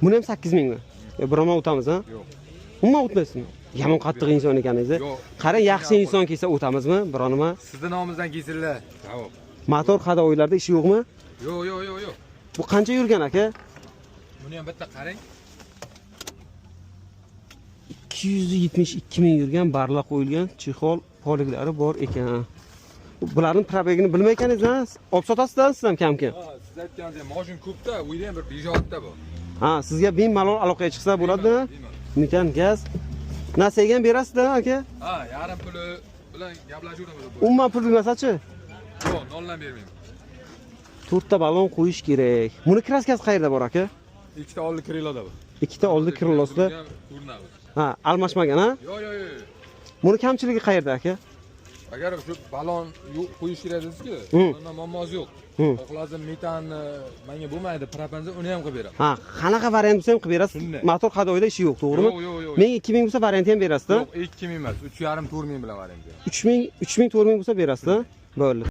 Buni ham 8000 mi? Biroman o'tamiz, ha? Yo'q. Umuman o'tmaysizmi? Yomon qattiq inson ekaningiz. Yo'q. Qarang, yaxshi inson kelsa o'tamizmi, bironima? Sizni nomingizdan kelsinlar. Javob. Motor hadovoylarda ishi yo'qmi? Yo'q. Bu qancha yurgan aka? Buni ham bitta qarang. 272 ming yurgan, barla qo'yilgan, chexol, poliglari bor ekan. Bularning probegini bilmaykaningiz-a? Olib sotasizlar siz ham kam-kam. Ha, siz aytganingizdek, moshin ko'pda, u yerda ham bir bijotda bor. Ha, sizga bemalol aloqaga chiqsa bo'ladi. Metan gaz. Nasagan berasizlar aka? Ha, yarim puli bilan gaplashuvimiz bor. Umuman pul bermasa-chi? Yo'q, noldan bermayman. 4 ta balon qo'yish kerak. Buni kraskasi qayerda bor aka? Ikkita oldi kriloda bor. Ikkita oldi krillosida. Ha, almashmagan, ha? Yo'q. Buni kamchiligi qayerda aka? Agar shu balon qo'yish kerak dedingiz-ku, undan muammosi yo'q. Xohlasin metanni menga bo'lmaydi, propanni uni ham qilib beraman. Ha, qanaqa variant bo'lsa ham qilib berasiz. Motor hadovoyida ishi yo'q, to'g'rimi? Yo'q. Menga 2000 bo'lsa variantni ham berasiz-da? Yo'q, 2000 emas, 3,5 4 ming bilan variant. 3000 4000 bo'lsa berasiz-da? Bo'ldi.